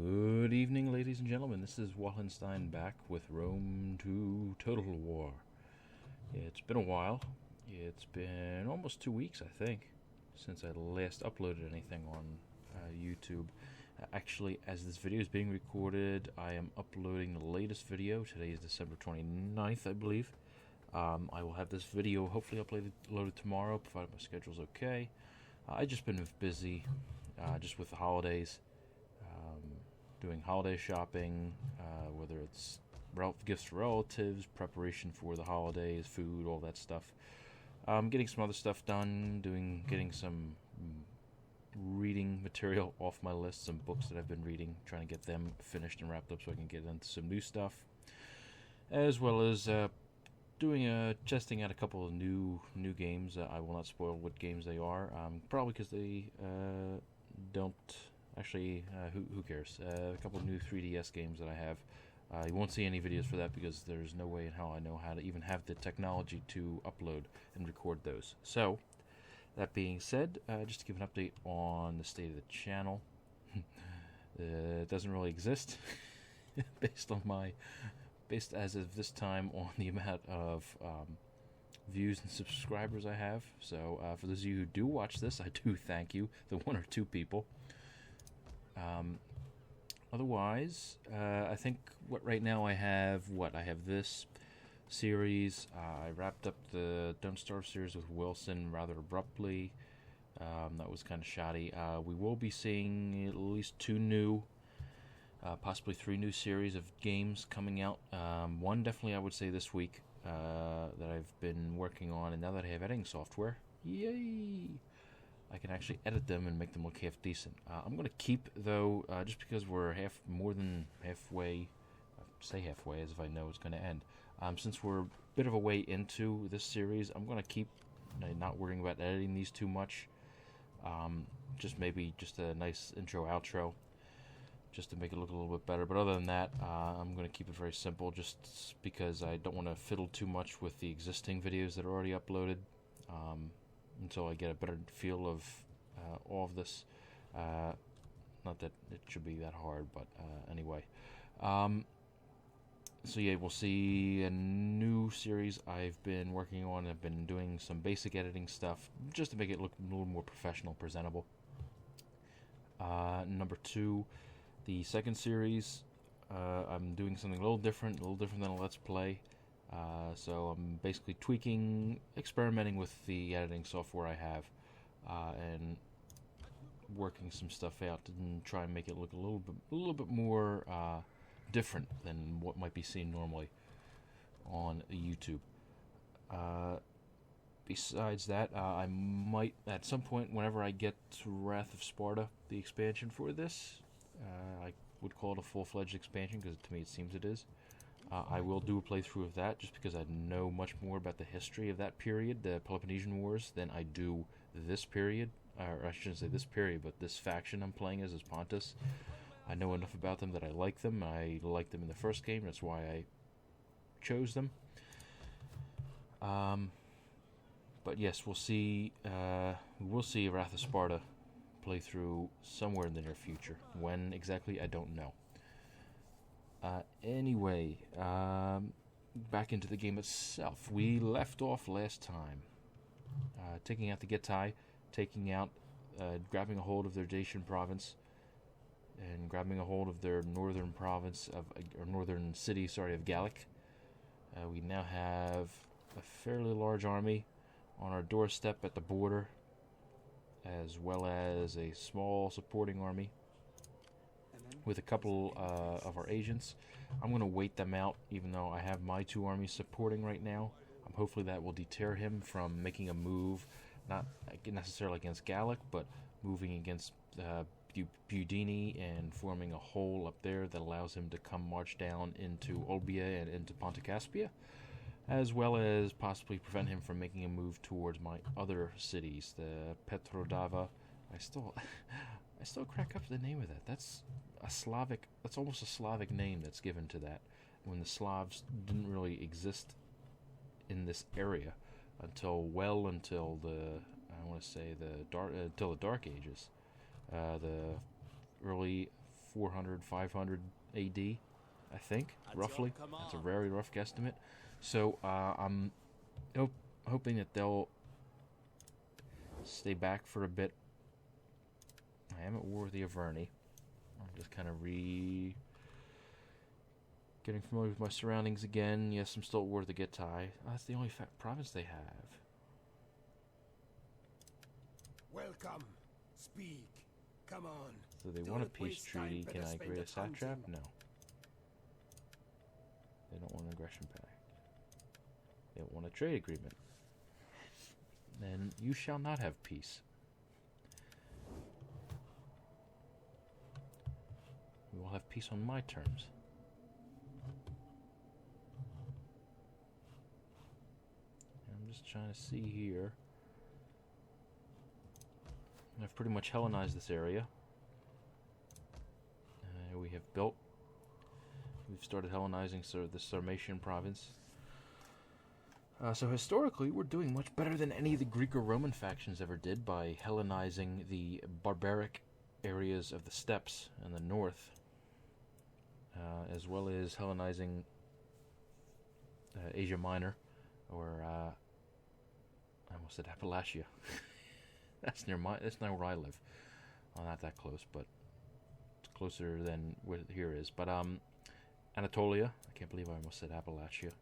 Good evening, ladies and gentlemen. This is Wallenstein back with Rome 2 Total War. It's been a while. It's been almost 2 weeks, I think, since I last uploaded anything on YouTube. Actually, as this video is being recorded, I am uploading the latest video. Today is December 29th, I believe. I will have this video hopefully uploaded tomorrow, provided my schedule's okay. I've just been busy, just with the holidays. Doing holiday shopping, whether it's gifts for relatives, preparation for the holidays, food, all that stuff. Getting some other stuff done, getting some reading material off my list, some books that I've been reading, trying to get them finished and wrapped up so I can get into some new stuff, as well as testing out a couple of new games. I will not spoil what games they are, probably because they don't. Actually, who cares? A couple of new 3DS games that I have. You won't see any videos for that because there's no way in hell I know how to even have the technology to upload and record those. So, that being said, just to give an update on the state of the channel. It doesn't really exist based as of this time on the amount of views and subscribers I have. So, for those of you who do watch this, I do thank you, the one or two people. Otherwise, I think right now I have this series. I wrapped up the Don't Starve series with Wilson rather abruptly. That was kind of shoddy. We will be seeing at least two new, possibly three new series of games coming out. One definitely I would say this week that I've been working on, and now that I have editing software, yay! I can actually edit them and make them look half decent. I'm going to keep, though, just because we're more than halfway, say halfway as if I know it's going to end. Since we're a bit of a way into this series, I'm going to keep not worrying about editing these too much. Just a nice intro, outro, just to make it look a little bit better. But other than that, I'm going to keep it very simple, just because I don't want to fiddle too much with the existing videos that are already uploaded. Until I get a better feel of all of this. Not that it should be that hard, but anyway. So yeah, we'll see a new series I've been working on. I've been doing some basic editing stuff just to make it look a little more professional, presentable. Number 2, the second series, I'm doing something a little different than a Let's Play. So I'm basically experimenting with the editing software I have, and working some stuff out and try and make it look a little bit more different than what might be seen normally on YouTube. Besides that, I might at some point, whenever I get to Wrath of Sparta, the expansion for this, I would call it a full-fledged expansion because to me it seems it is. I will do a playthrough of that just because I know much more about the history of that period, the Peloponnesian Wars, than I do this period. Or I shouldn't say this period, but this faction I'm playing as Pontus. I know enough about them that I like them. I liked them in the first game. That's why I chose them. But yes, we'll see a Wrath of Sparta playthrough somewhere in the near future. When exactly, I don't know. Anyway, back into the game itself. We left off last time, taking out the Getae, grabbing a hold of their Dacian province, and grabbing a hold of their northern city of Gallic. We now have a fairly large army on our doorstep at the border, as well as a small supporting army with a couple of our agents. I'm going to wait them out, even though I have my two armies supporting right now. Hopefully that will deter him from making a move, not necessarily against Gallic, but moving against Budini and forming a hole up there that allows him to march down into Olbia and into Ponticaspia, as well as possibly prevent him from making a move towards my other cities, the Petrodava. I still crack up the name of that. That's almost a Slavic name that's given to that, when the Slavs didn't really exist in this area until the Dark Ages, the early 400, 500 AD, I think, roughly. That's a very rough guesstimate. So I'm hoping that they'll stay back for a bit. I am at war with the Averni. I'm just kind of getting familiar with my surroundings again. Yes, I'm still at war with the Getae. That's the only province they have. Welcome. Speak. Come on. So they want a peace treaty. Can I agree a satrap? No. They don't want an aggression pact. They don't want a trade agreement. Then you shall not have peace. We will have peace on my terms. I'm just trying to see here. I've pretty much Hellenized this area. We've started Hellenizing the Sarmatian province. So historically, we're doing much better than any of the Greek or Roman factions ever did by Hellenizing the barbaric areas of the steppes in the north, as well as Hellenizing Asia Minor, or I almost said Appalachia. That's near where I live. Well, not that close, but it's closer than where here is. But Anatolia. I can't believe I almost said Appalachia.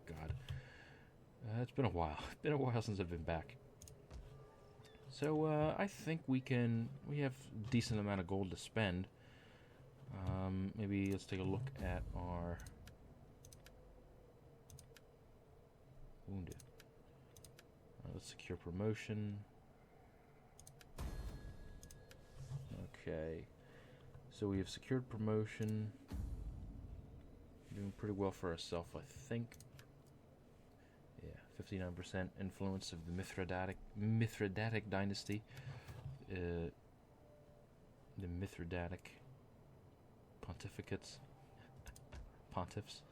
God. It's been a while. It's been a while since I've been back. So I think we have a decent amount of gold to spend. Maybe let's take a look at our wounded. Let's secure promotion. Okay. So we have secured promotion. Doing pretty well for ourselves, I think. Yeah, 59% influence of the Mithridatic dynasty. The Mithridatic pontificates. Pontiffs.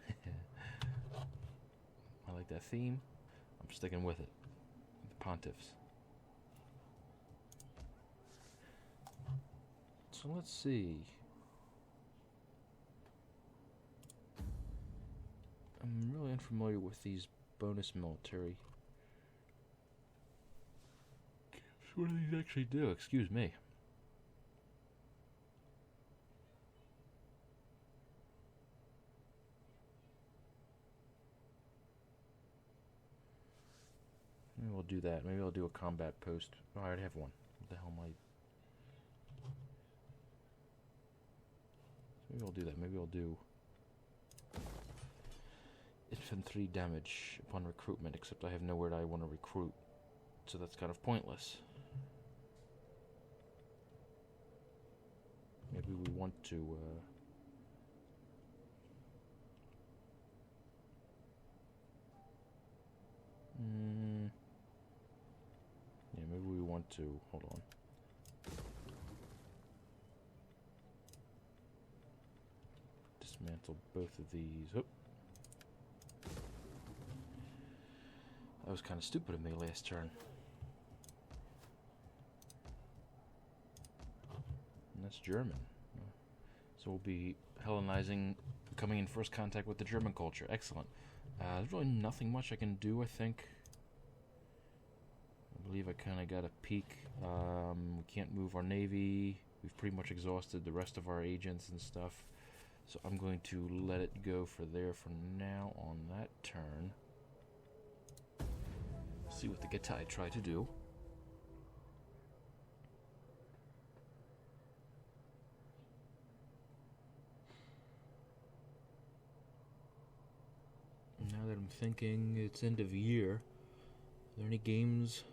I like that theme. I'm sticking with it. The pontiffs. So let's see. I'm really unfamiliar with these bonus military. What do these actually do? Excuse me. Maybe we'll do that. Maybe I'll do a combat post. Oh, I already have one. What the hell am I... Maybe I'll do that. Maybe I'll do infantry damage upon recruitment, except I have nowhere that I want to recruit, so that's kind of pointless. Maybe we want to yeah, maybe we want to hold on. Dismantle both of these. Oh. That was kind of stupid of me last turn. And that's German. So we'll be Hellenizing, coming in first contact with the German culture. Excellent. There's really nothing much I can do, I think. I believe I kind of got a peek. We can't move our navy. We've pretty much exhausted the rest of our agents and stuff. So I'm going to let it go for now on that turn. See what the Getae try to do. Now that I'm thinking it's end of year, are there any games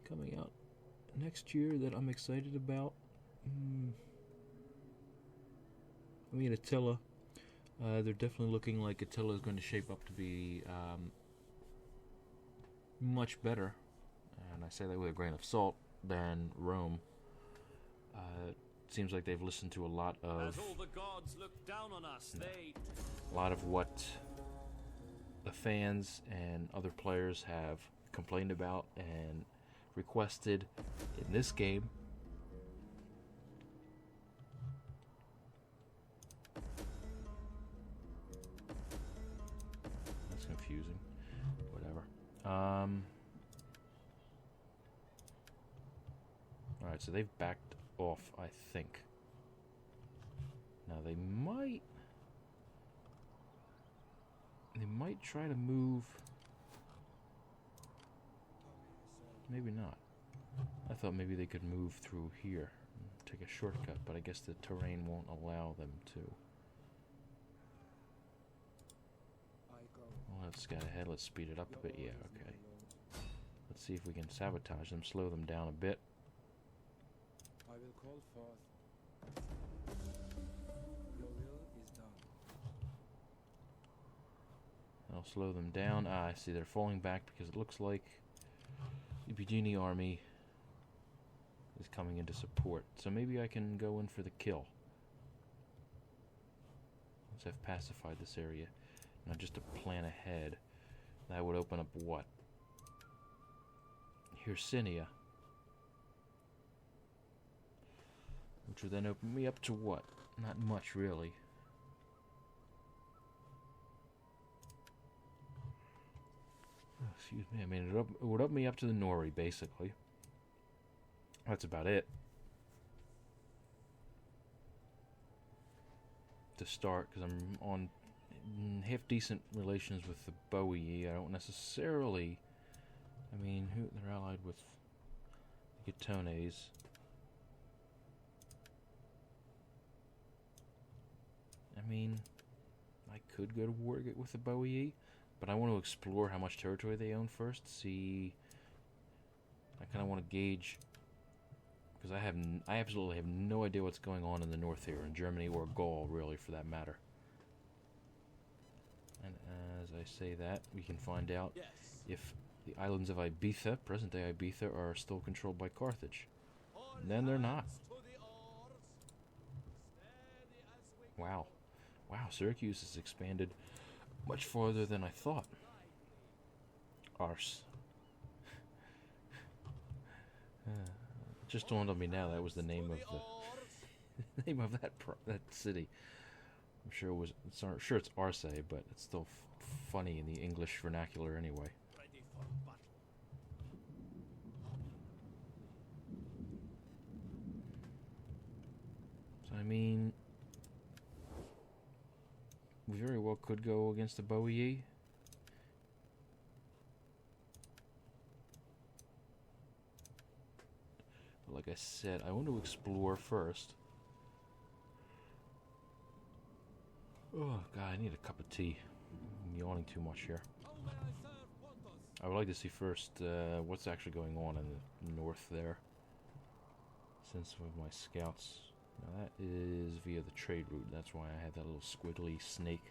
coming out next year that I'm excited about? I mean, Attila. They're definitely looking like Attila is going to shape up to be much better, and I say that with a grain of salt, than Rome. It seems like they've listened to a lot of what the fans and other players have complained about and requested in this game. Alright, so they've backed off, I think. Now they might try to move. Maybe not. I thought maybe they could move through here and take a shortcut, but I guess the terrain won't allow them to. Well, let's get ahead. Let's speed it up a bit. Yeah, okay. Let's see if we can sabotage them, slow them down a bit. I will call forth. Your will is done. I'll slow them down. Ah, I see they're falling back because it looks like the Bugini army is coming into support. So maybe I can go in for the kill. Once I've pacified this area. Now just to plan ahead. That would open up what? Hercynia. Which would then open me up to what? Not much, really. Oh, excuse me. I mean, it would open me up to the Nori, basically. That's about it. To start, because I'm on half-decent relations with the Boii. I don't necessarily... I mean, they're allied with the Gatones. I mean, I could go to war with the Boii, but I want to explore how much territory they own first. See, I kind of want to gauge, because I absolutely have no idea what's going on in the north here, in Germany or Gaul, really, for that matter. And as I say that, we can find out if the islands of Ibiza, present-day Ibiza, are still controlled by Carthage. And then they're not. Wow. Wow, Syracuse has expanded much farther than I thought. Arse. Just dawned on me now that was the name of the name of that city. I'm sure it's Arce, but it's still funny in the English vernacular anyway. So I mean, we very well could go against the Boii. But like I said, I want to explore first. Oh god, I need a cup of tea. I'm yawning too much here. I would like to see first what's actually going on in the north there. Since with my scouts. Now that is via the trade route. That's why I had that little squiggly snake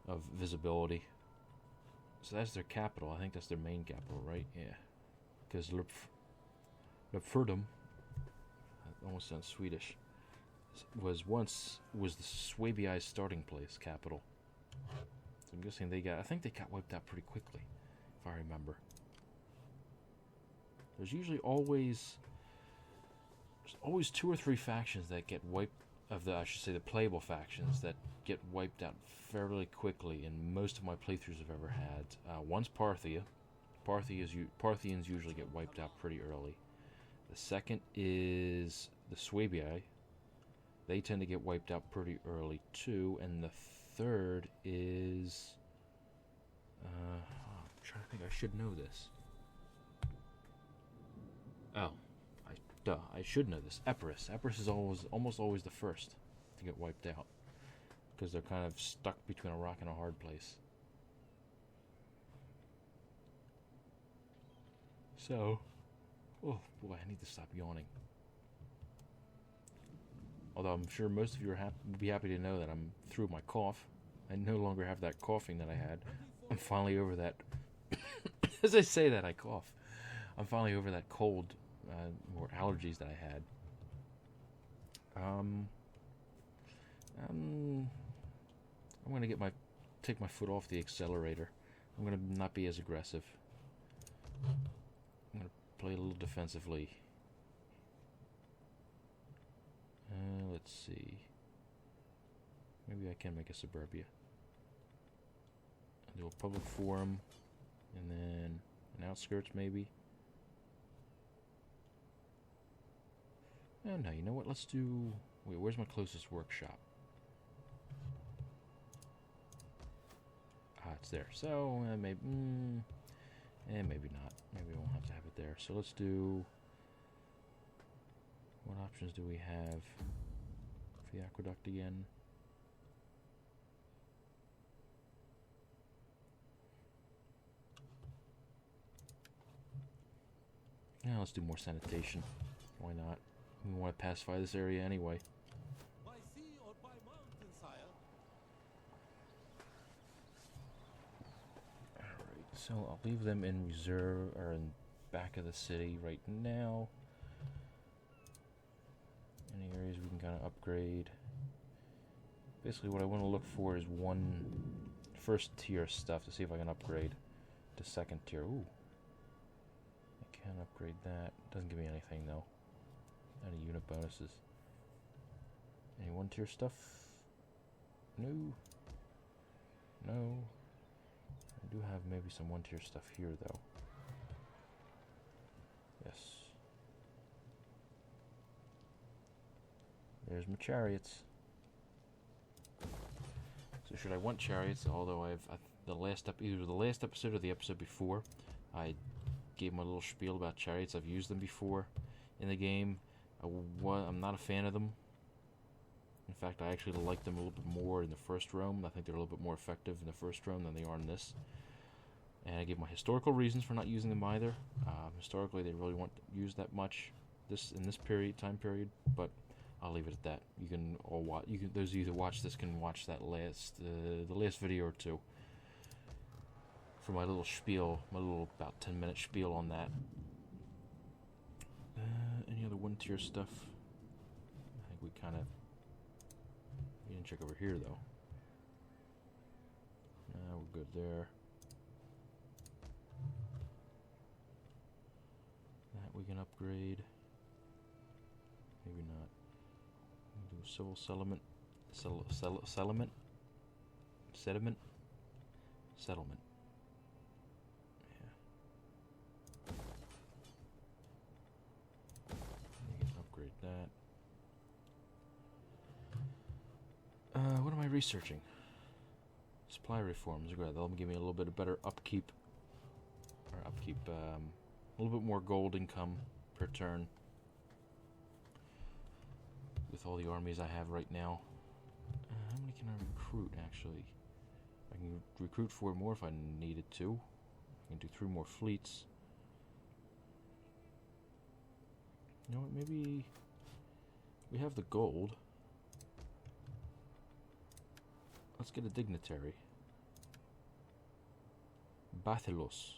of visibility. So that's their capital. I think that's their main capital, right? Yeah. Because Leopardum, that almost sounds Swedish, was the Swabia's starting place, capital. So I'm guessing I think they got wiped out pretty quickly, if I remember. There's usually always 2 or 3 factions that get wiped, I should say the playable factions, that get wiped out fairly quickly in most of my playthroughs I've ever had. One's Parthia. Parthians usually get wiped out pretty early. The second is the Swabii. They tend to get wiped out pretty early too. And the third is... I'm trying to think, I should know this. Oh. I should know this. Epirus. Epirus is almost always the first to get wiped out. Because they're kind of stuck between a rock and a hard place. So... Oh boy, I need to stop yawning. Although I'm sure most of you will be happy to know that I'm through my cough. I no longer have that coughing that I had. I'm finally over that. As I say that, I cough. I'm finally over that cold or allergies that I had. I'm going to take my foot off the accelerator. I'm going to not be as aggressive. I'm going to play a little defensively. Let's see. Maybe I can make a suburbia. I'll do a public forum. And then an outskirts, maybe. Oh, no, you know what? Let's do... Wait, where's my closest workshop? Ah, it's there. So, maybe... maybe not. Maybe we won't have to have it there. So let's do... What options do we have for the aqueduct again? Yeah, let's do more sanitation. Why not? We want to pacify this area anyway. By sea or by mountain, sire? Alright, so I'll leave them in reserve, or in back of the city right now. Any areas we can kind of upgrade. Basically what I want to look for is one first tier stuff to see if I can upgrade to second tier. Ooh. I can upgrade that. Doesn't give me anything though. Any unit bonuses. Any one tier stuff? No. No. I do have maybe some one tier stuff here though. Yes. There's my chariots. So should I want chariots? Although either the last episode or the episode before, I gave my little spiel about chariots. I've used them before in the game. I'm not a fan of them. In fact, I actually like them a little bit more in the first Rome. I think they're a little bit more effective in the first Rome than they are in this. And I give my historical reasons for not using them either. Historically, they really weren't used that much in this time period, but I'll leave it at that. You can all watch. Those of you that watch this can watch that the last video or two for my little spiel, my little about 10-minute spiel on that. Any other one tier stuff? I think we kind of. We didn't check over here though. Nah, we're good there. That we can upgrade. Maybe not. We'll do civil settlement. Settlement. Yeah. We can upgrade that. What am I researching? Supply reforms. Good. That'll give me a little bit of better upkeep. A little bit more gold income per turn. With all the armies I have right now. How many can I recruit, actually? I can recruit 4 more if I needed to. I can do 3 more fleets. You know what, maybe... We have the gold. Let's get a dignitary. Blathalos,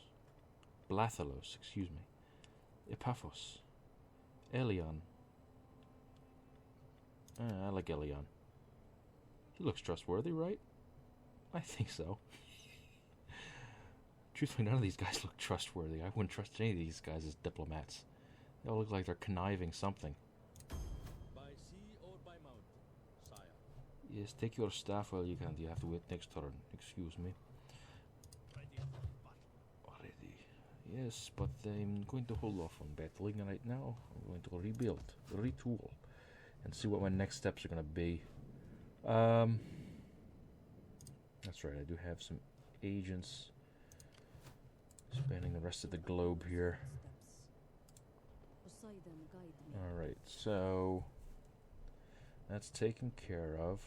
excuse me. Epaphos. Elion. I like Elion. He looks trustworthy, right? I think so. Truthfully, none of these guys look trustworthy. I wouldn't trust any of these guys as diplomats. They all look like they're conniving something. By sea or by mountain, sire? Yes, take your staff while you can. You have to wait next turn. Excuse me. Already. Yes, but I'm going to hold off on battling right now. I'm going to rebuild, retool, and see what my next steps are going to be. That's right, I do have some agents spanning the rest of the globe here. Alright, so that's taken care of.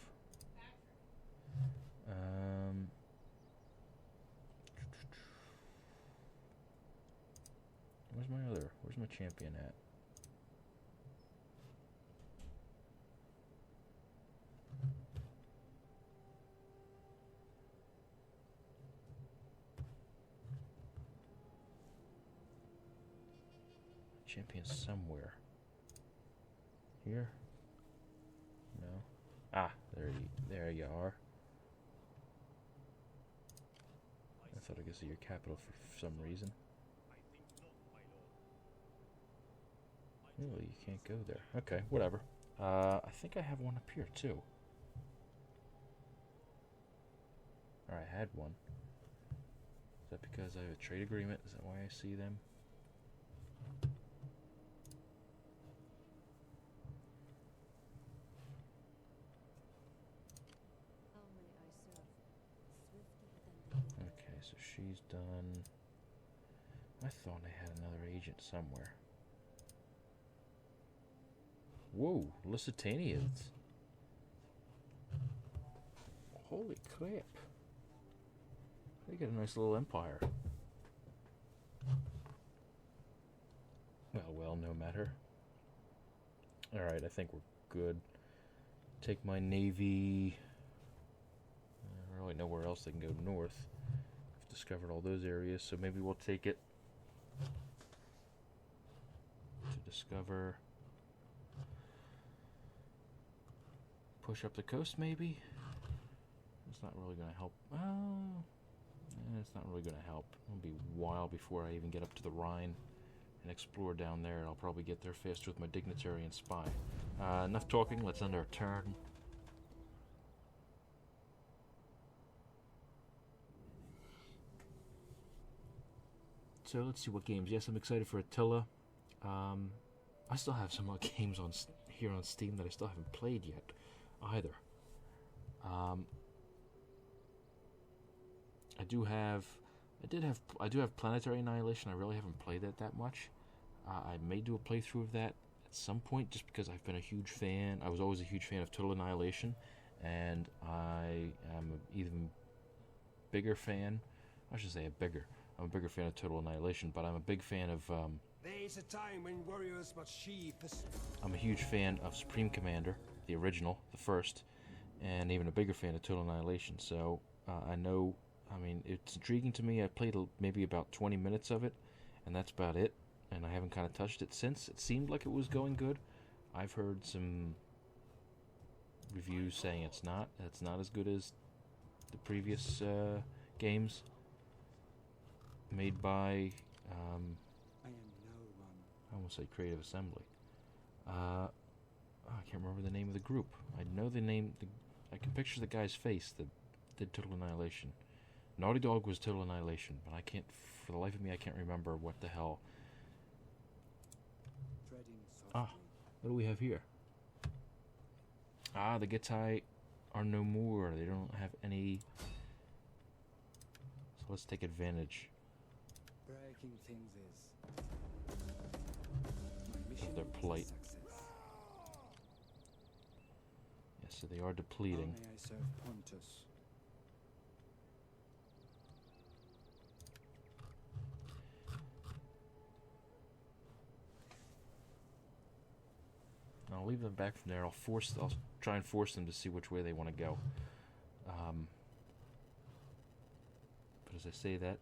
Where's my champion at? Champion somewhere. Here? No. Ah, there you are. I thought I could see your capital for some reason. Really, you can't go there. Okay, whatever. I think I have one up here too. Or I had one. that because I have a trade agreement? Is that why I see them? Okay, so she's done. I thought I had another agent somewhere. Whoa, Lusitanians. Holy crap. They got a nice little empire. Well, no matter. Alright, I think we're good. Take my navy. I don't really know where else they can go north. I've discovered all those areas, so maybe we'll take it to discover. Push up the coast, maybe? It's not really going to help. It's not really going to help. It'll be a while before I even get up to the Rhine and explore down there. I'll probably get there faster with my dignitary and spy. Enough talking. Let's end our turn. So let's see what games. Yes, I'm excited for Attila. I still have some more games on here on Steam that I still haven't played yet either. I do have Planetary Annihilation. I really haven't played that much. I may do a playthrough of that at some point, just because I've been a huge fan. I was always a huge fan of Total Annihilation, and I am an even bigger fan. I should say I'm a bigger fan of Total Annihilation, but I'm a big fan of. There is a time when warriors must sheathe. I'm a huge fan of Supreme Commander, the original, the first, and even a bigger fan of Total Annihilation. So I know. I mean, it's intriguing to me. I played maybe about 20 minutes of it, and that's about it. And I haven't kind of touched it since. It seemed like it was going good. I've heard some reviews saying it's not as good as the previous games made by I am no one. I almost say Creative Assembly. I can't remember the name of the group. I know the name. I can picture the guy's face that did Total Annihilation. Naughty Dog was Total Annihilation, but I can't, for the life of me, I can't remember what the hell. Treading softly. What do we have here? The Getae are no more. They don't have any. So let's take advantage Breaking things is my mission of their is a plight. success. Yes, so they are How depleting. may I serve Pontus? I'll leave them back from there. I'll try and force them to see which way they want to go. But as I say that,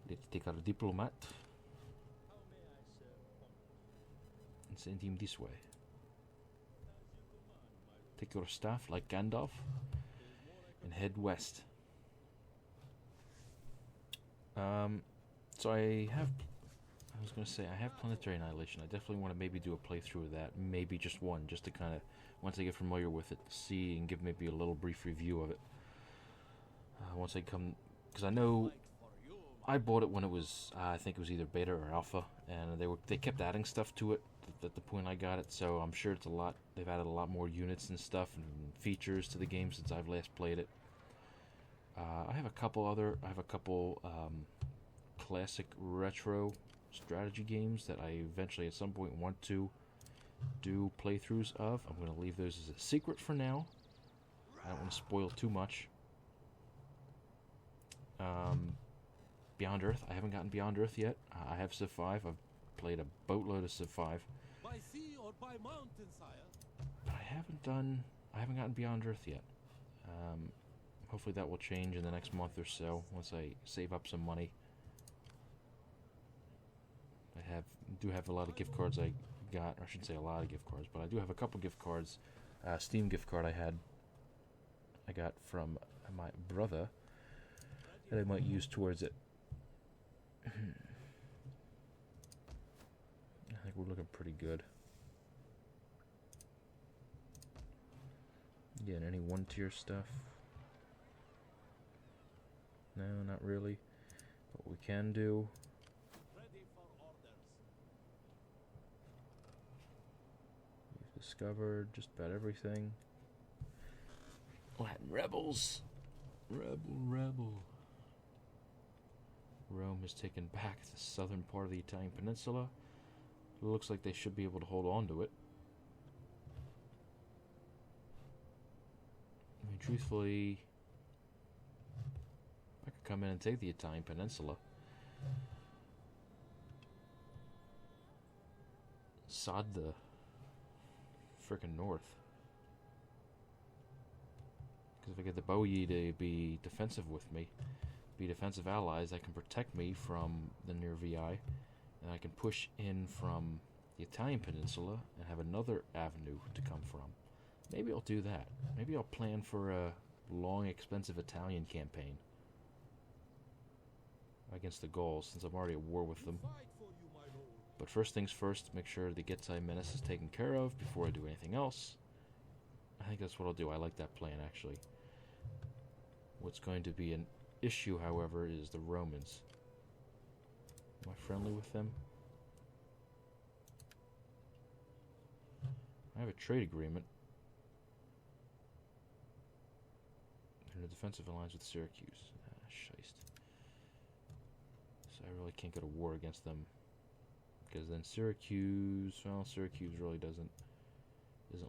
let's take our diplomat How may I serve? and send him this way. As you command, my Take your staff like Gandalf and head west. So I was going to say, I have Planetary Annihilation. I definitely want to maybe do a playthrough of that. Maybe just one, just to kind of, once I get familiar with it, see and give maybe a little brief review of it. Once I come, because I know for you. I bought it when it was, I think it was either beta or alpha, and they kept adding stuff to it at the point I got it, so I'm sure it's a lot, they've added a lot more units and stuff and features to the game since I've last played it. I have a couple classic retro strategy games that I eventually at some point want to do playthroughs of. I'm going to leave those as a secret for now. I don't want to spoil too much. Beyond Earth, I haven't gotten Beyond Earth yet. I have Civ 5. I've played a boatload of Civ 5. By sea or by mountain, sire? But I haven't gotten Beyond Earth yet. Hopefully that will change in the next month or so once I save up some money. I do have a lot of gift cards I got, or I shouldn't say a lot of gift cards, but I do have a couple gift cards. Steam gift card I got from my brother that I might use towards it. I think we're looking pretty good. Again, any one-tier stuff? No, not really. we can do. Ready for orders. We've discovered just about everything. Latin rebels. Rebel. Rome has taken back the southern part of the Italian peninsula. It looks like they should be able to hold on to it. I mean, truthfully, I could come in and take the Italian peninsula. Sod the frickin' north. Because if I get the Boii to be defensive with me, be defensive allies, that can protect me from the near VI, and I can push in from the Italian peninsula and have another avenue to come from. Maybe I'll do that. Maybe I'll plan for a long, expensive Italian campaign against the Gauls, since I'm already at war with them. Fight for you, my lord. But first things first, make sure the Getsai menace is taken care of before I do anything else. I think that's what I'll do. I like that plan, actually. What's going to be an issue, however, is the Romans. Am I friendly with them? I have a trade agreement. They're in a defensive alliance with Syracuse. Scheist. So I really can't go to war against them. Because then Syracuse, well, Syracuse really isn't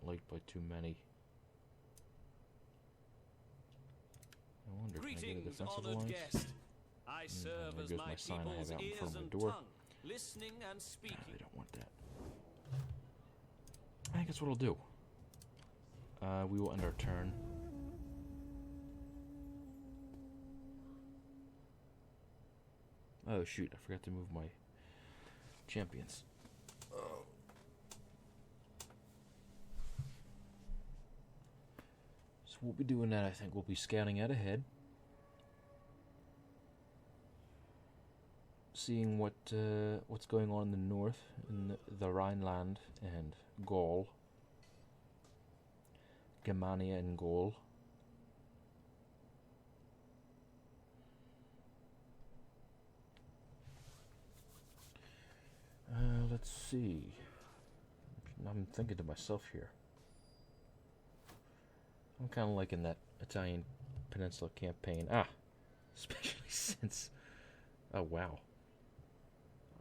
liked by too many. I wonder, can I get a Greetings, defensive honored alliance? guest. I serve there as goes my my sign I people's have out in ears front of and the door. tongue, listening and They speaking. don't want that. I think that's what I'll do. We will end our turn. Oh shoot, I forgot to move my champions. Oh. So we'll be doing that, I think. We'll be scouting out ahead. Seeing what's going on in the north, in the Rhineland and Gaul. Germania and Gaul. Let's see. I'm thinking to myself here. I'm kind of liking that Italian Peninsula campaign. Especially since... Oh, wow.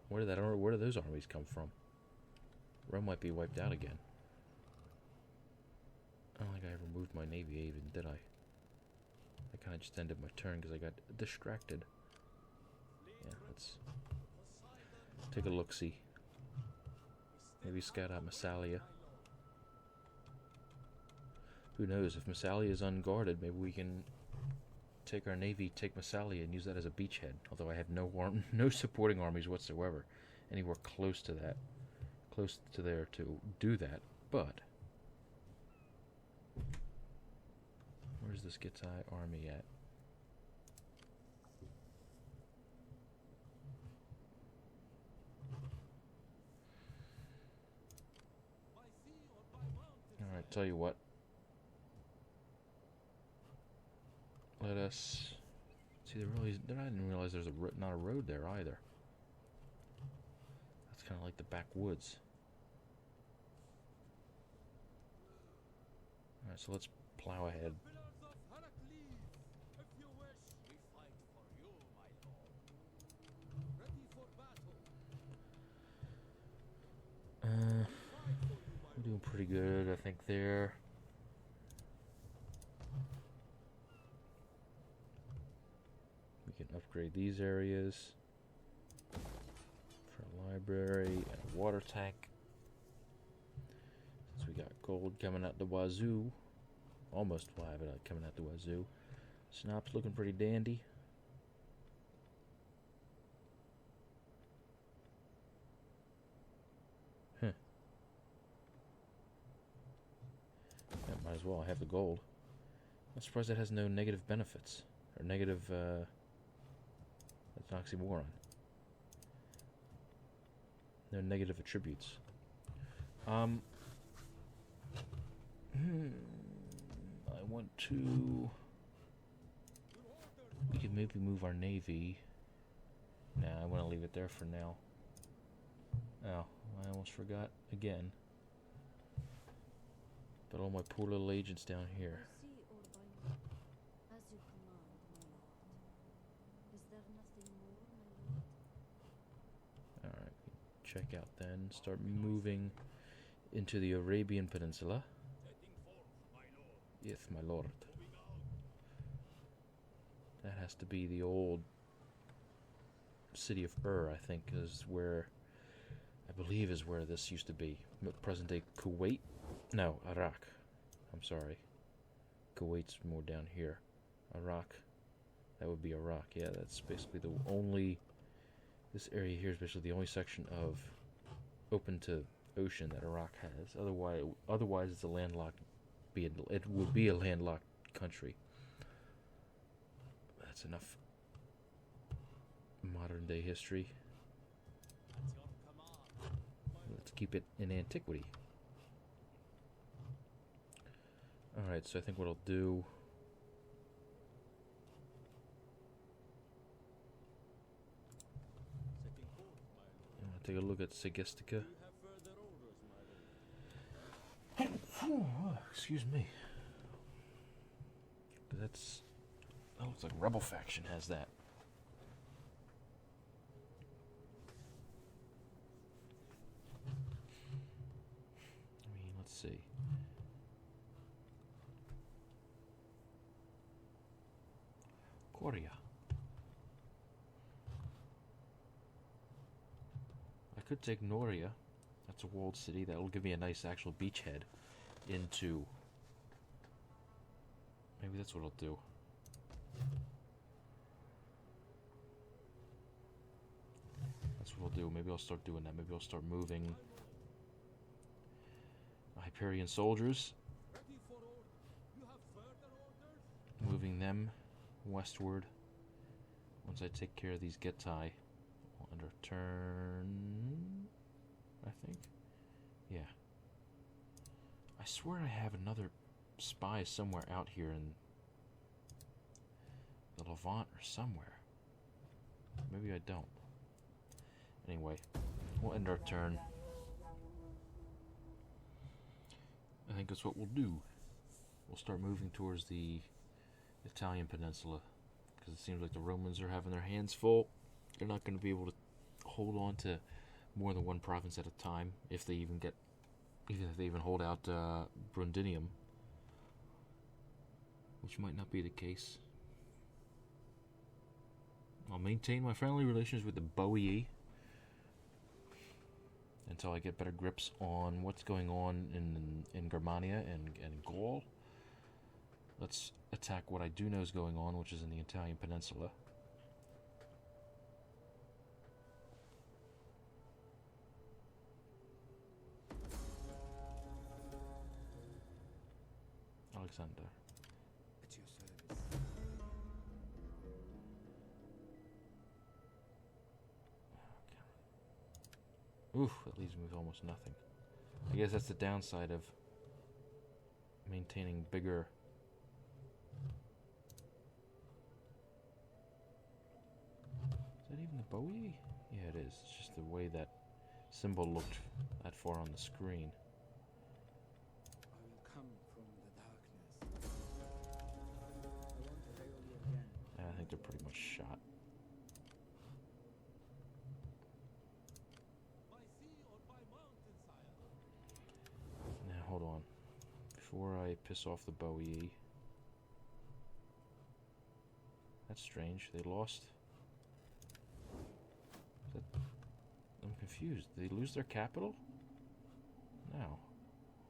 Where did those armies come from? Rome might be wiped out again. I don't think I ever moved my navy even, did I? I kind of just ended my turn because I got distracted. Yeah, let's take a look-see. Maybe scout out Massalia. Who knows, if Massalia is unguarded, maybe we can take our navy, take Massalia, and use that as a beachhead. Although I have no supporting armies whatsoever anywhere close to that. Close to there to do that, but... Where's this Getsai army at? Alright, tell you what. Let us... See, I didn't realize there's not a road there either. That's kind of like the backwoods. Alright, so let's plow ahead. We're doing pretty good, I think, there. We can upgrade these areas for a library and a water tank. Since we got gold coming out the wazoo. Almost coming out the wazoo. Synop's looking pretty dandy. Might as well, I have the gold. I'm surprised it has no negative benefits. Or negative, that's an oxymoron. No negative attributes. I want to... We could maybe move our navy Nah, I want to leave it there for now. Oh, I almost forgot again. But all my poor little agents down here. As you command, my lord. Is there nothing more, my lord? Alright, check out then. Start moving into the Arabian Peninsula. Yes, my lord. That has to be the old city of Ur, I think, is where, I believe is where this used to be. Present-day Kuwait? No, Iraq. I'm sorry. Kuwait's more down here. Iraq. That would be Iraq. Yeah, that's basically the only... This area here is basically the only section of open to ocean that Iraq has. Otherwise it's a landlocked... It would be a landlocked country. That's enough modern-day history. Let's keep it in antiquity. Alright, so I think what I'll do... I'll take a look at Segestica. Excuse me. That looks like Rebel Faction has that. I mean, let's see. Korea. I could take Noria. That's a walled city. That will give me a nice actual beachhead into... Maybe that's what I'll do. That's what I'll do. Maybe I'll start doing that. Maybe I'll start moving Hyperion soldiers. Moving them westward. Once I take care of these Getai, under turn, I think. Yeah. I swear I have another spy somewhere out here in the Levant or somewhere. Maybe I don't. Anyway, we'll end our turn. I think that's what we'll do. We'll start moving towards the Italian peninsula, because it seems like the Romans are having their hands full. They're not going to be able to hold on to more than one province at a time, if they even hold out Brundinium, which might not be the case. I'll maintain my friendly relations with the Boii until I get better grips on what's going on in Germania and Gaul. Let's attack what I do know is going on, which is in the Italian peninsula. Alexander. At your service. Oof, that leaves me with almost nothing. I guess that's the downside of maintaining bigger... Is that even the Bowie? Yeah, it is. It's just the way that symbol looked that far on the screen. I will come from the darkness. I want to hail you again. I think they're pretty much shot. By sea or by mountain, sire? Now, hold on. Before I piss off the Bowie... That's strange. They lost... I'm confused. Did they lose their capital? No.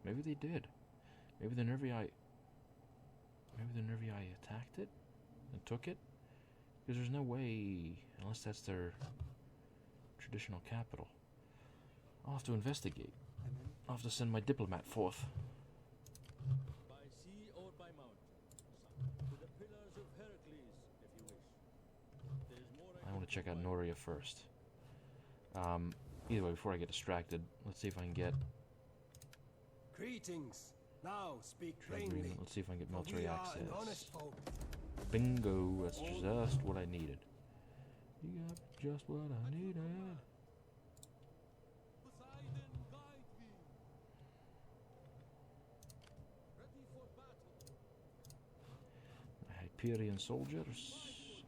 Maybe they did. Maybe the Nervii attacked it and took it? Because there's no way, unless that's their traditional capital. I'll have to investigate. And then I'll have to send my diplomat forth. By sea or by mountain, sire? To the pillars of Heracles, if you wish. There is more I want to check out provide. Noria first. Either way, before I get distracted, let's see if I can get Greetings. Now speak trade plainly. agreement. Let's see if I can get For military we are access. an honest folk. Bingo, that's just what I needed. You got just what I needed. Poseidon, guide me. Ready for battle. Hyperion soldiers.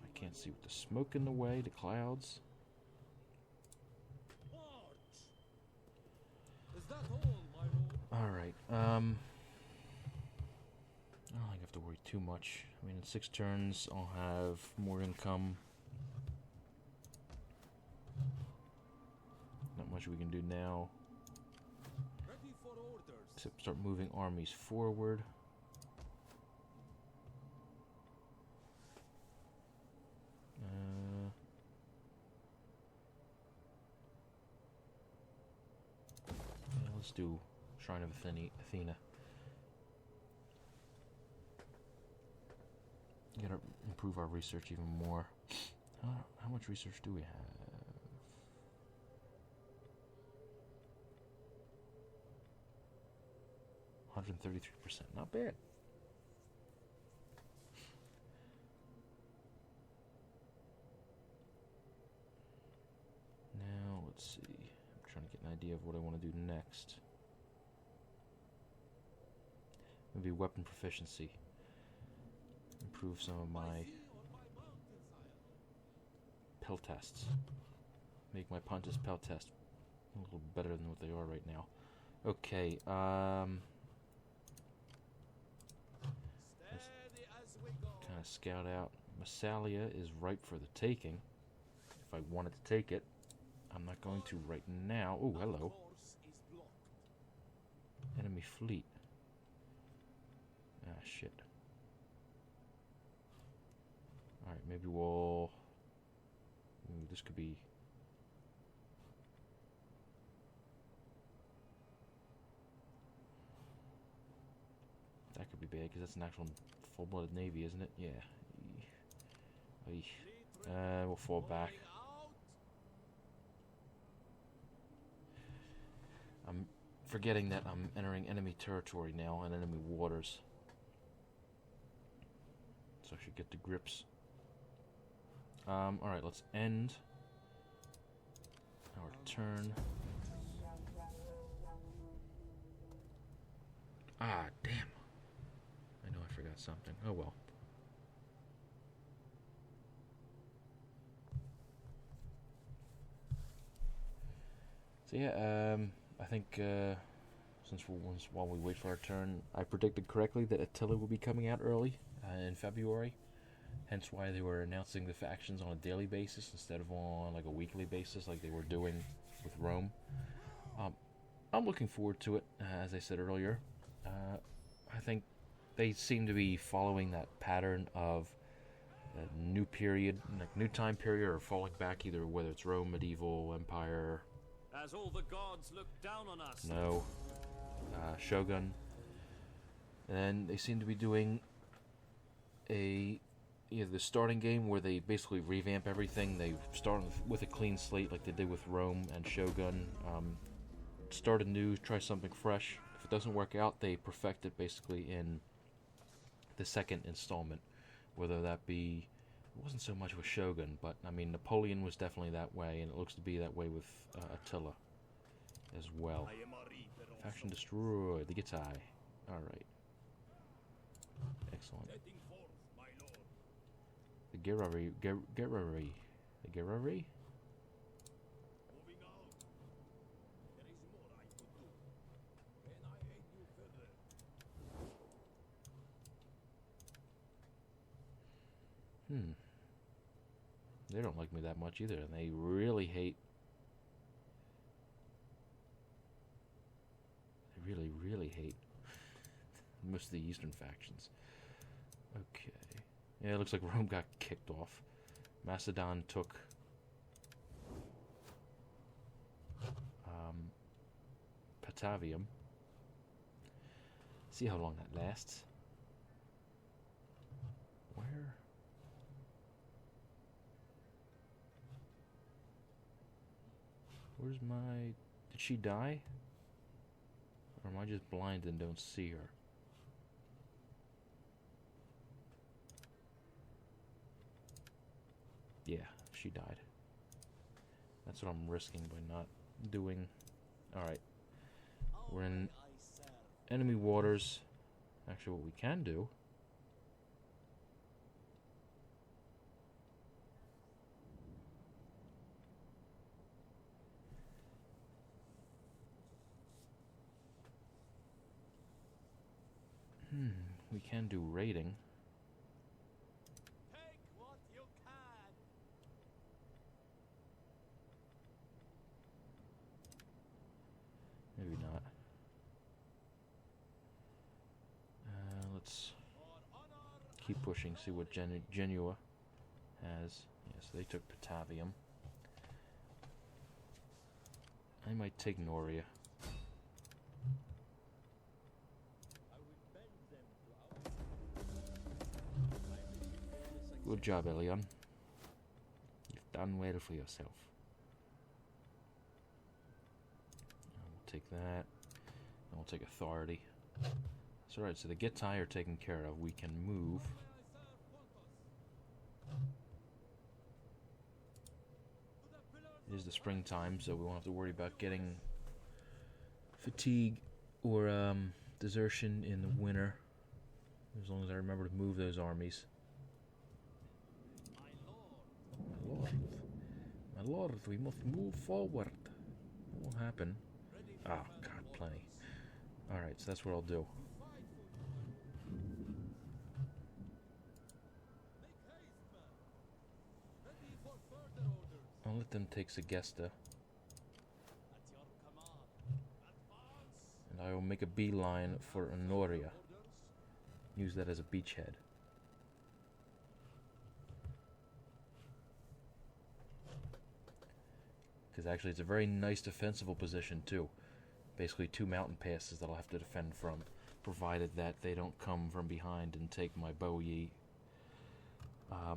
I can't see with the smoke in the way, the clouds. March. Is that all, my lord? Alright, I don't think I have to worry too much. I mean, in 6 turns, I'll have more income. Not much we can do now, Ready for orders. except start moving armies forward. Yeah, let's do Shrine of Athena. Gotta improve our research even more. How much research do we have? 133%. Not bad. Now, let's see. I'm trying to get an idea of what I want to do next. Maybe weapon proficiency. Improve some of my pell tests. Make my Pontus pell test a little better than what they are right now. Okay, Steady as we go. kind of scout out. Massalia is ripe for the taking. If I wanted to take it, I'm not going to right now. Oh, hello. Course is blocked. Enemy fleet. Ah, shit. Alright, maybe we'll... Ooh, this could be... That could be bad, because that's an actual full-blooded navy, isn't it? Yeah. We'll fall back. I'm forgetting that I'm entering enemy territory now and enemy waters. So I should get the grips. Alright, let's end our turn. Ah, damn. I know I forgot something. Oh well. So yeah, I think while we wait for our turn, I predicted correctly that Attila will be coming out early in February. Hence why they were announcing the factions on a daily basis instead of on like a weekly basis like they were doing with Rome. I'm looking forward to it, as I said earlier. I think they seem to be following that pattern of a new period, like new time period, or falling back either whether it's Rome, medieval, empire. As all the gods look down on us. No. Shogun. And then they seem to be doing the starting game where they basically revamp everything. They start with a clean slate like they did with Rome and Shogun. Start anew, try something fresh. If it doesn't work out, they perfect it basically in the second installment. Whether that be... It wasn't so much with Shogun, but I mean Napoleon was definitely that way, and it looks to be that way with Attila as well. Faction destroyed. The Gitai. Alright. Excellent. Heading forth, my lord. The Gerari. The Gerari? Moving out. There is more I could do. Can I aid you further? They don't like me that much either, and they really hate... They really, really hate most of the eastern factions. Okay. Yeah, it looks like Rome got kicked off. Macedon took... Patavium. See how long that lasts. Where... Where's my... Did she die? Or am I just blind and don't see her? Yeah, she died. That's what I'm risking by not doing. Alright. We're in enemy waters. Actually, what we can do... we can do raiding. Take what you can. Maybe not. Let's keep pushing, see what Genua has. Yes, they took Patavium. I might take Noria. Good job, Elion. You've done well for yourself. We'll take that. And we'll take authority. That's alright, so the Gittai are taken care of. We can move. It is the springtime, so we won't have to worry about getting fatigue or desertion in the winter. As long as I remember to move those armies. My lord, we must move forward. What will happen? Ah, God, plenty. Alright, so that's what I'll do. I'll let them take Segesta. And I will make a beeline for Honoria. Use that as a beachhead. Because actually it's a very nice defensible position too. Basically 2 mountain passes that I'll have to defend from, provided that they don't come from behind and take my Boyi. I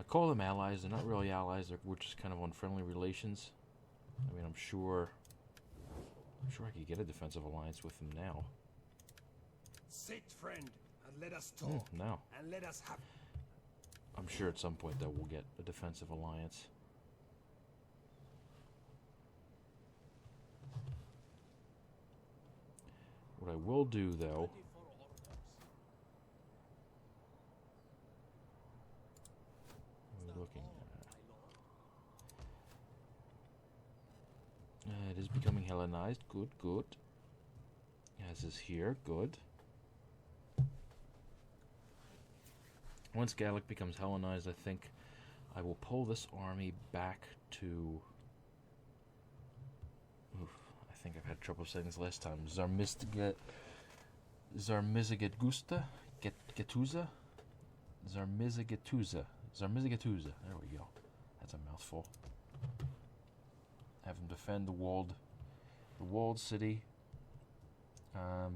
call them allies. They're not really allies. We're just kind of on friendly relations. I mean, I'm sure I could get a defensive alliance with them now. Sit, friend, and let us talk. No. And let us have... I'm sure at some point that we'll get a defensive alliance. What I will do, though... What are we looking at? It is becoming Hellenized. Good, good. As is here. Good. Once Gallic becomes Hellenized, I think I will pull this army back to... Oof, I think I've had trouble saying this last time. Zarmizigetuza? Getuza? Zarmizigetuza. Zarmizigetuza. There we go. That's a mouthful. Have them defend the walled city.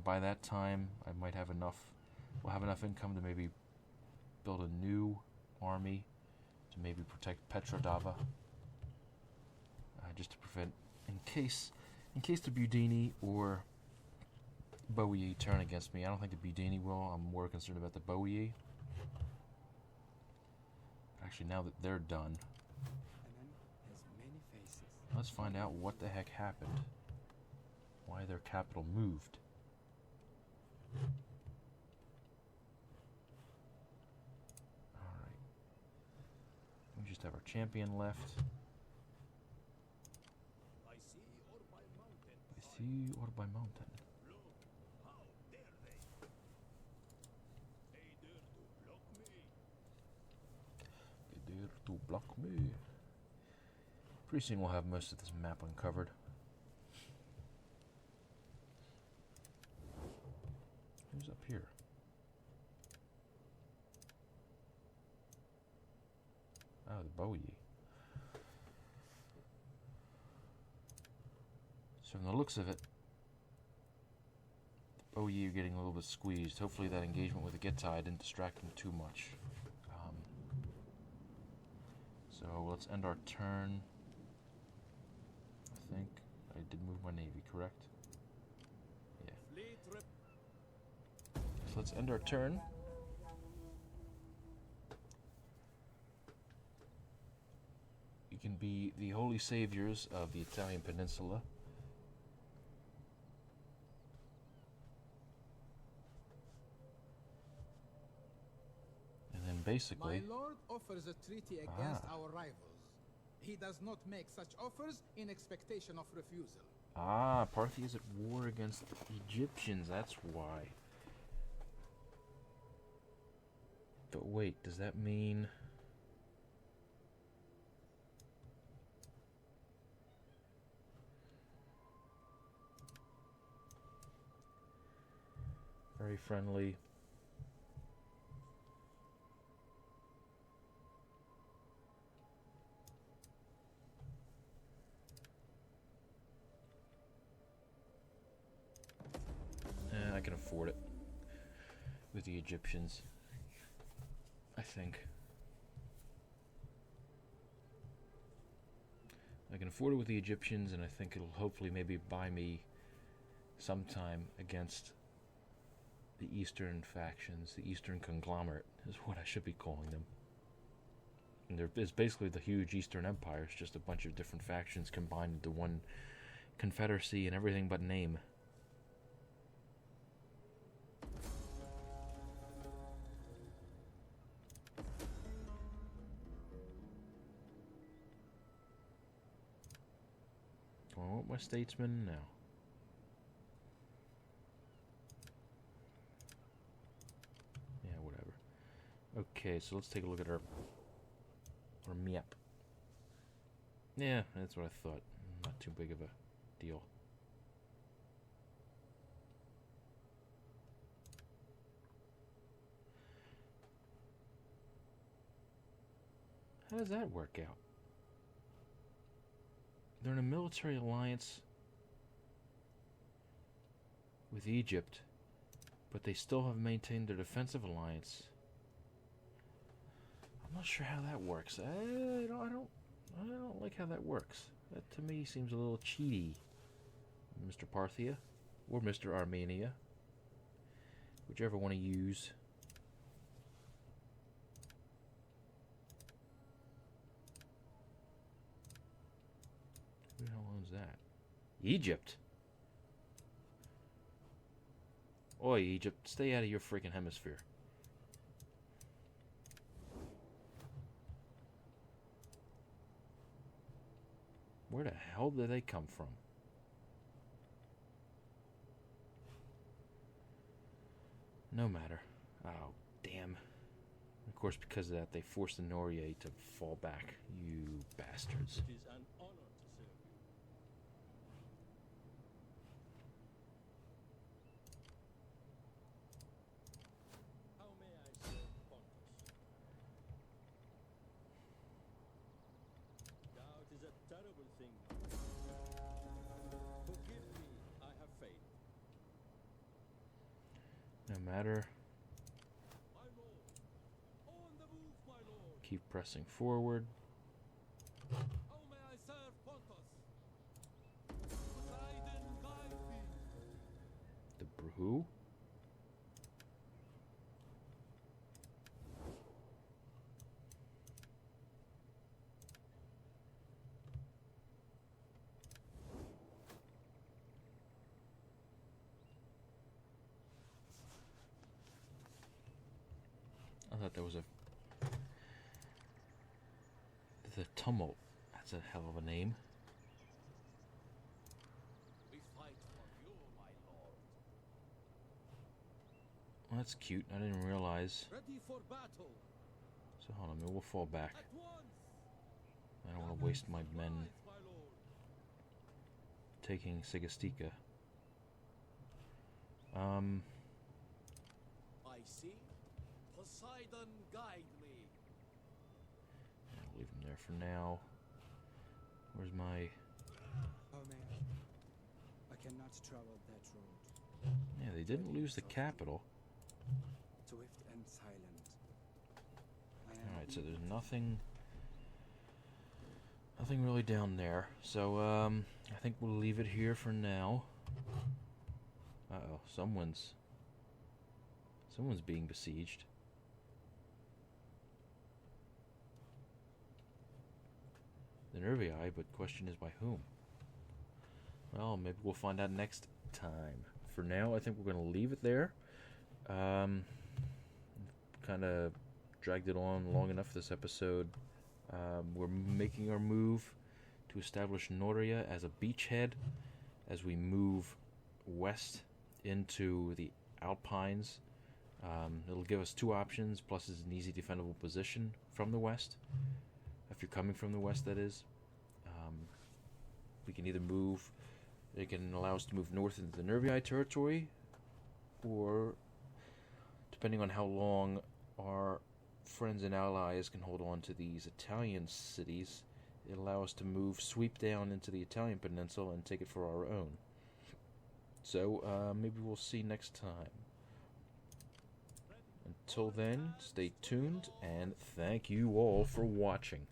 By that time, I might have enough... We'll have enough income to maybe build a new army to maybe protect Petrodava. Just to prevent... In case the Budini or Boii turn against me. I don't think the Budini will. I'm more concerned about the Boii. Actually, now that they're done, let's find out what the heck happened. Why their capital moved. Alright. We just have our champion left. By sea or by mountain? By sea or by mountain? Look, how dare they? They dare to block me. They dare to block me. Pretty soon we'll have most of this map uncovered. Who's up here? Oh, the Boii. So from the looks of it, the Boii are getting a little bit squeezed. Hopefully that engagement with the Gittai didn't distract them too much. So let's end our turn. I think I did move my navy, correct? Yeah. Fleet rep. So let's end our turn. and be the holy saviors of the Italian peninsula. And then basically... My lord offers a treaty against our rivals. He does not make such offers in expectation of refusal. Parthia is at war against the Egyptians, that's why. But wait, does that mean... Very friendly. I can afford it with the Egyptians, I think. I can afford it with the Egyptians, and I think it'll hopefully maybe buy me some time against the Eastern factions. The Eastern conglomerate is what I should be calling them. And there is basically the huge Eastern Empire. It's just a bunch of different factions combined into one confederacy and everything but name. I want my statesman now. Yeah, whatever. Okay, so let's take a look at our map. Yeah, that's what I thought. Not too big of a deal. How does that work out? They're in a military alliance with Egypt, but they still have maintained their defensive alliance. I'm not sure how that works. I don't like how that works. That to me seems a little cheaty, Mr. Parthia or Mr. Armenia, whichever one to use. Who the hell owns that? Egypt? Oi, Egypt, stay out of your freaking hemisphere. Where the hell did they come from? No matter. Oh, damn. Of course, because of that, they forced the Nourier to fall back. You bastards. It is an honor to serve you. How may I serve Pontus? Doubt is a terrible thing. Forgive me, I have faith. No matter. My lord, on the move, my lord. Keep pressing forward. How may I serve Pontus? Poseidon, guide me. The who? I thought there was the tumult. That's a hell of a name. We fight for you, my lord. Well, that's cute. I didn't realize. Ready for battle. So hold on, maybe we'll fall back. At once. I don't want to waste my men Right, my lord. taking Sigistika. I see. Poseidon, guide me. I'll leave him there for now. Where's my... Oh man, I cannot travel that road. Yeah, they didn't lose the capital. Swift and silent. Alright, so there's nothing really down there. So, I think we'll leave it here for now. Uh-oh, someone's being besieged. the Nervii, but the question is by whom? Well, maybe we'll find out next time. For now, I think we're going to leave it there. Kind of dragged it on long enough this episode. We're making our move to establish Noria as a beachhead as we move west into the Alpines. It'll give us two options, plus it's an easy defendable position from the west. If you're coming from the west, that is. We can either move, it can allow us to move north into the Nervii territory, or depending on how long our friends and allies can hold on to these Italian cities, it allows us to sweep down into the Italian peninsula and take it for our own. So, maybe we'll see next time. Until then, stay tuned, and thank you all for watching.